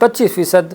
25%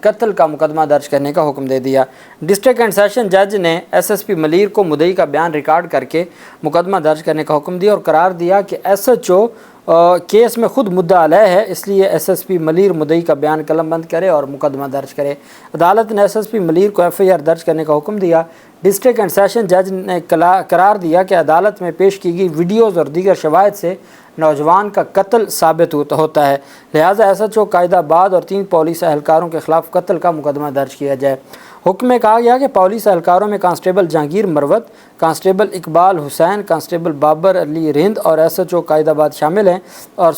قتل کا مقدمہ درج کرنے کا حکم دے دیا۔ ڈسٹرکٹ اینڈ سیشن جج نے ایس ایس پی ملیر کو مدعی کا بیان ریکارڈ کر کے مقدمہ درج کرنے کا حکم دیا اور قرار دیا کہ ایس ایچ او کیس میں خود مدعا علیہ ہے، اس لیے ایس ایس پی ملیر مدعی کا بیان قلم بند کرے اور مقدمہ درج کرے۔ عدالت نے ایس ایس پی ملیر کو ایف آئی آر درج کرنے کا حکم دیا۔ ڈسٹرکٹ اینڈ سیشن جج نے قرار دیا کہ عدالت میں پیش کی گئی ویڈیوز اور دیگر شواہد سے نوجوان کا قتل ثابت ہوتا ہے، لہٰذا ایس ایچ او قائد آباد اور 3 پولیس اہلکاروں کے خلاف قتل کا مقدمہ درج کیا جائے۔ حکم میں کہا گیا کہ پولیس اہلکاروں میں کانسٹیبل جہانگیر مروت، کانسٹیبل اقبال حسین، کانسٹیبل بابر علی رند اور ایس ایچ او قائد آباد شامل ہیں اور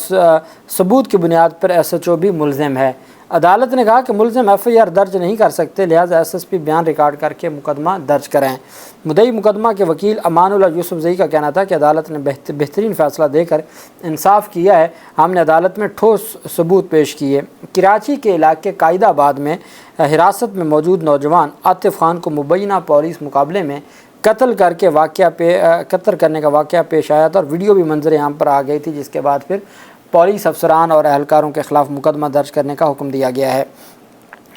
ثبوت کی بنیاد پر ایس ایچ او بھی ملزم ہے۔ عدالت نے کہا کہ ملزم ایف آئی آر درج نہیں کر سکتے، لہٰذا ایس ایس پی بیان ریکارڈ کر کے مقدمہ درج کرائیں۔ مدعی مقدمہ کے وکیل امان اللہ یوسف زئی کا کہنا تھا کہ عدالت نے بہترین فیصلہ دے کر انصاف کیا ہے، ہم نے عدالت میں ٹھوس ثبوت پیش کیے۔ کراچی کے علاقے قائد آباد میں حراست میں موجود نوجوان عاطف خان کو مبینہ پولیس مقابلے میں قتل کرنے کا واقعہ پیش آیا تھا اور ویڈیو بھی منظر عام پر آ گئی تھی، جس کے بعد پھر پولیس افسران اور اہلکاروں کے خلاف مقدمہ درج کرنے کا حکم دیا گیا ہے۔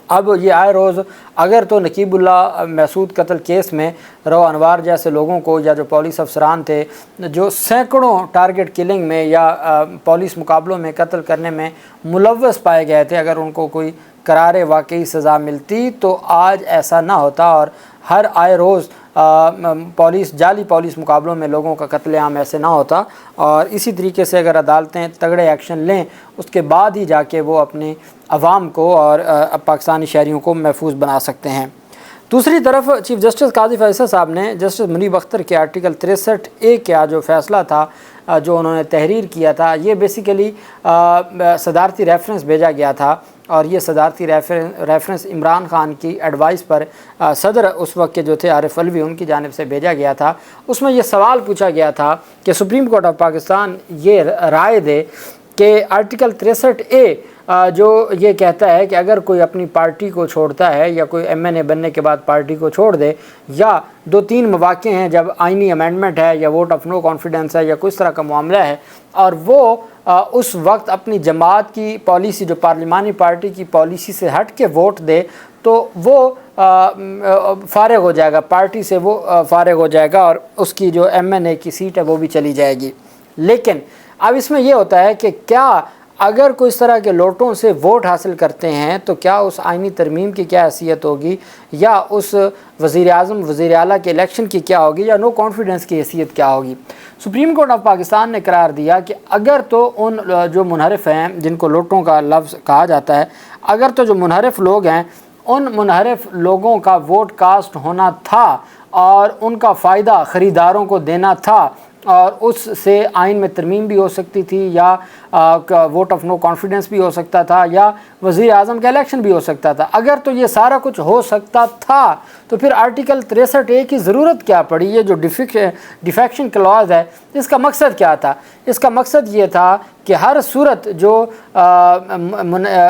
اب یہ آئے روز اگر تو نقیب اللہ محسود قتل کیس میں رو انوار جیسے لوگوں کو یا جو پولیس افسران تھے جو سینکڑوں ٹارگٹ کلنگ میں یا پولیس مقابلوں میں قتل کرنے میں ملوث پائے گئے تھے، اگر ان کو کوئی قرار واقعی سزا ملتی تو آج ایسا نہ ہوتا اور ہر آئے روز جعلی پولیس مقابلوں میں لوگوں کا قتل عام ایسے نہ ہوتا، اور اسی طریقے سے اگر عدالتیں تگڑے ایکشن لیں اس کے بعد ہی جا کے وہ اپنے عوام کو اور پاکستانی شہریوں کو محفوظ بنا سکتے ہیں۔ دوسری طرف چیف جسٹس قاضی فیصل صاحب نے جسٹس منیب اختر کے آرٹیکل 63A کا جو فیصلہ تھا جو انہوں نے تحریر کیا تھا، یہ بیسیکلی صدارتی ریفرنس بھیجا گیا تھا، اور یہ صدارتی ریفرنس عمران خان کی ایڈوائس پر صدر اس وقت کے جو تھے عارف علوی، ان کی جانب سے بھیجا گیا تھا۔ اس میں یہ سوال پوچھا گیا تھا کہ سپریم کورٹ آف پاکستان یہ رائے دے کہ آرٹیکل 63A جو یہ کہتا ہے کہ اگر کوئی اپنی پارٹی کو چھوڑتا ہے یا کوئی ایم این اے بننے کے بعد پارٹی کو چھوڑ دے، یا 2-3 مواقع ہیں جب آئینی امینڈمنٹ ہے یا ووٹ آف نو کانفیڈنس ہے یا کوئی اس طرح کا معاملہ ہے، اور وہ اس وقت اپنی جماعت کی پالیسی جو پارلیمانی پارٹی کی پالیسی سے ہٹ کے ووٹ دے تو وہ فارغ ہو جائے گا، پارٹی سے وہ فارغ ہو جائے گا اور اس کی جو ایم این اے کی سیٹ ہے وہ بھی چلی جائے گی۔ لیکن اب اس میں یہ ہوتا ہے کہ کیا اگر کوئی اس طرح کے لوٹوں سے ووٹ حاصل کرتے ہیں تو کیا اس آئینی ترمیم کی کیا حیثیت ہوگی، یا اس وزیر اعظم وزیر اعلیٰ کے الیکشن کی کیا ہوگی، یا نو کانفیڈنس کی حیثیت کیا ہوگی۔ سپریم کورٹ آف پاکستان نے قرار دیا کہ اگر تو ان جو منحرف ہیں جن کو لوٹوں کا لفظ کہا جاتا ہے، اگر تو جو منحرف لوگ ہیں ان منحرف لوگوں کا ووٹ کاسٹ ہونا تھا اور ان کا فائدہ خریداروں کو دینا تھا، اور اس سے آئین میں ترمیم بھی ہو سکتی تھی، یا ووٹ آف نو کانفیڈنس بھی ہو سکتا تھا، یا وزیر اعظم کا الیکشن بھی ہو سکتا تھا، اگر تو یہ سارا کچھ ہو سکتا تھا تو پھر آرٹیکل 63A کی ضرورت کیا پڑی؟ یہ جو ڈیفیکشن کلاز ہے اس کا مقصد کیا تھا؟ اس کا مقصد یہ تھا کہ ہر صورت جو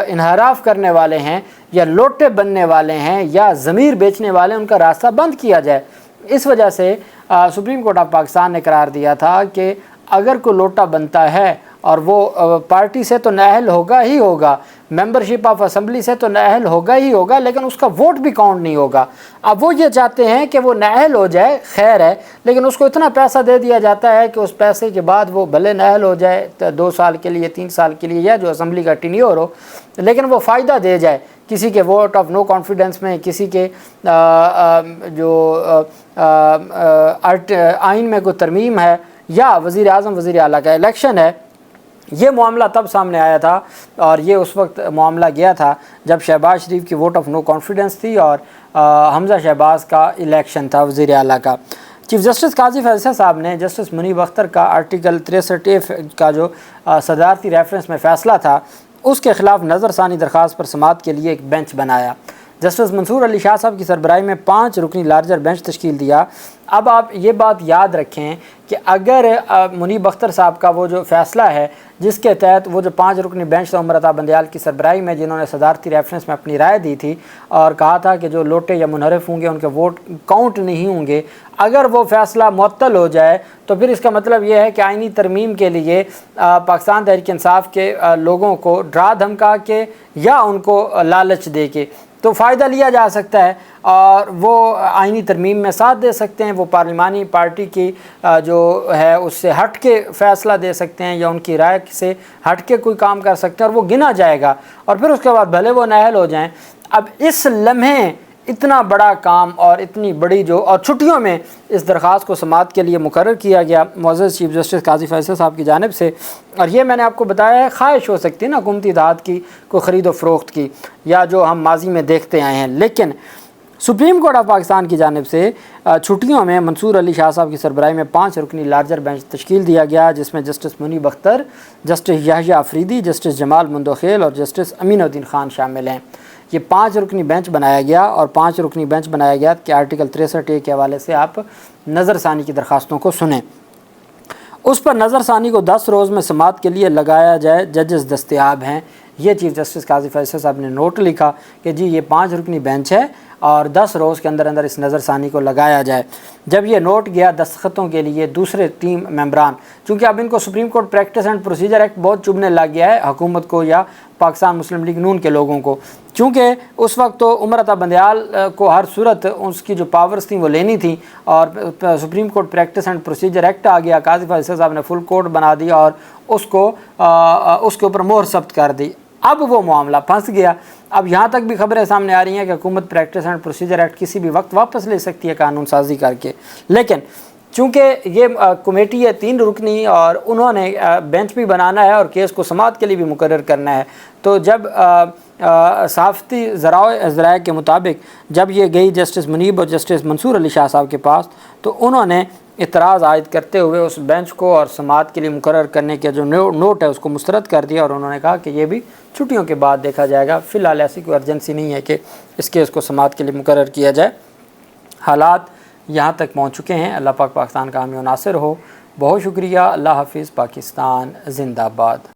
انحراف کرنے والے ہیں یا لوٹے بننے والے ہیں یا ضمیر بیچنے والے ہیں ان کا راستہ بند کیا جائے۔ اس وجہ سے سپریم کورٹ آف پاکستان نے قرار دیا تھا کہ اگر کوئی لوٹا بنتا ہے اور وہ پارٹی سے تو نااہل ہوگا ہی ہوگا، ممبرشپ آف اسمبلی سے تو نااہل ہوگا ہی ہوگا، لیکن اس کا ووٹ بھی کاؤنٹ نہیں ہوگا۔ اب وہ یہ چاہتے ہیں کہ وہ نااہل ہو جائے، خیر ہے، لیکن اس کو اتنا پیسہ دے دیا جاتا ہے کہ اس پیسے کے بعد وہ بھلے نااہل ہو جائے 2 سال کے لیے 3 سال کے لیے، یا جو اسمبلی کا ٹینیور ہو، لیکن وہ فائدہ دے جائے کسی کے ووٹ آف نو کانفیڈنس میں، کسی کے جو آئین میں کوئی ترمیم ہے، یا وزیر اعظم وزیر اعلیٰ کا الیکشن ہے۔ یہ معاملہ تب سامنے آیا تھا، اور یہ اس وقت معاملہ گیا تھا جب شہباز شریف کی ووٹ آف نو کانفیڈنس تھی اور حمزہ شہباز کا الیکشن تھا وزیر اعلیٰ کا۔ چیف جسٹس قاضی فیصل صاحب نے جسٹس منیب اختر کا آرٹیکل 63A کا جو صدارتی ریفرنس میں فیصلہ تھا اس کے خلاف نظر ثانی درخواست پر سماعت کے لیے ایک بینچ بنایا۔ جسٹس منصور علی شاہ صاحب کی سربراہی میں 5 رکنی لارجر بینچ تشکیل دیا۔ اب آپ یہ بات یاد رکھیں کہ اگر منیب اختر صاحب کا وہ جو فیصلہ ہے جس کے تحت وہ جو 5 رکنی بینچ تھا عمر عطا بندیال کی سربراہی میں، جنہوں نے صدارتی ریفرنس میں اپنی رائے دی تھی اور کہا تھا کہ جو لوٹے یا منحرف ہوں گے ان کے ووٹ کاؤنٹ نہیں ہوں گے، اگر وہ فیصلہ معطل ہو جائے تو پھر اس کا مطلب یہ ہے کہ آئینی ترمیم کے لیے پاکستان تحریک انصاف کے لوگوں کو ڈرا دھمکا کے یا ان کو لالچ دے کے تو فائدہ لیا جا سکتا ہے اور وہ آئینی ترمیم میں ساتھ دے سکتے ہیں، وہ پارلیمانی پارٹی کی جو ہے اس سے ہٹ کے فیصلہ دے سکتے ہیں یا ان کی رائے سے ہٹ کے کوئی کام کر سکتے ہیں اور وہ گنا جائے گا، اور پھر اس کے بعد بھلے وہ نااہل ہو جائیں۔ اب اس لمحے اتنا بڑا کام اور اتنی بڑی اور چھٹیوں میں اس درخواست کو سماعت کے لیے مقرر کیا گیا معزز چیف جسٹس قاضی فیصل صاحب کی جانب سے، اور یہ میں نے آپ کو بتایا ہے خواہش ہو سکتی ہے نا حکومتی اتحاد کی، کوئی خرید و فروخت کی، یا جو ہم ماضی میں دیکھتے آئے ہیں، لیکن سپریم کورٹ آف پاکستان کی جانب سے چھٹیوں میں منصور علی شاہ صاحب کی سربراہی میں 5 رکنی لارجر بینچ تشکیل دیا گیا، جس میں جسٹس منیب اختر، جسٹس یحییٰ آفریدی، جسٹس جمال مندوخیل اور جسٹس امین الدین خان شامل ہیں۔ یہ 5 رکنی بینچ بنایا گیا، اور 5 رکنی بینچ بنایا گیا کہ آرٹیکل 63A کے حوالے سے آپ نظر ثانی کی درخواستوں کو سنیں۔ اس پر نظر ثانی کو 10 روز میں سماعت کے لیے لگایا جائے، ججز دستیاب ہیں۔ یہ چیف جسٹس قاضی فیصل صاحب نے نوٹ لکھا کہ جی یہ 5 رکنی بینچ ہے اور 10 روز کے اندر اندر اس نظر ثانی کو لگایا جائے۔ جب یہ نوٹ گیا دستخطوں کے لیے دوسرے ٹیم ممبران، چونکہ اب ان کو supreme court practice and procedure act بہت چبھنے لگ گیا ہے حکومت کو یا پاکستان مسلم لیگ نون کے لوگوں کو، چونکہ اس وقت تو عمر عطا بندیال کو ہر صورت اس کی جو پاورز تھیں وہ لینی تھیں، اور supreme court practice and procedure act آ گیا، قاضی فیصل صاحب نے فل کورٹ بنا دیا اور اس کے اوپر مہر ثبت کر دی۔ اب وہ معاملہ پھنس گیا۔ اب یہاں تک بھی خبریں سامنے آ رہی ہیں کہ حکومت پریکٹس اینڈ پروسیجر ایکٹ کسی بھی وقت واپس لے سکتی ہے قانون سازی کر کے، لیکن چونکہ یہ کمیٹی ہے 3 رکنی اور انہوں نے بینچ بھی بنانا ہے اور کیس کو سماعت کے لیے بھی مقرر کرنا ہے، تو جب صحافتی ذرائع کے مطابق جب یہ گئی جسٹس منیب اور جسٹس منصور علی شاہ صاحب کے پاس، تو انہوں نے اعتراض عائد کرتے ہوئے اس بینچ کو اور سماعت کے لیے مقرر کرنے کے جو نوٹ ہے اس کو مسترد کر دیا، اور انہوں نے کہا کہ یہ بھی چھٹیوں کے بعد دیکھا جائے گا، فی الحال ایسی کوئی ارجنسی نہیں ہے کہ اس کیس کو سماعت کے لیے مقرر کیا جائے۔ حالات یہاں تک پہنچ چکے ہیں۔ اللہ پاک پاکستان کا حامی و ناصر ہو۔ بہت شکریہ۔ اللہ حافظ۔ پاکستان زندہ باد۔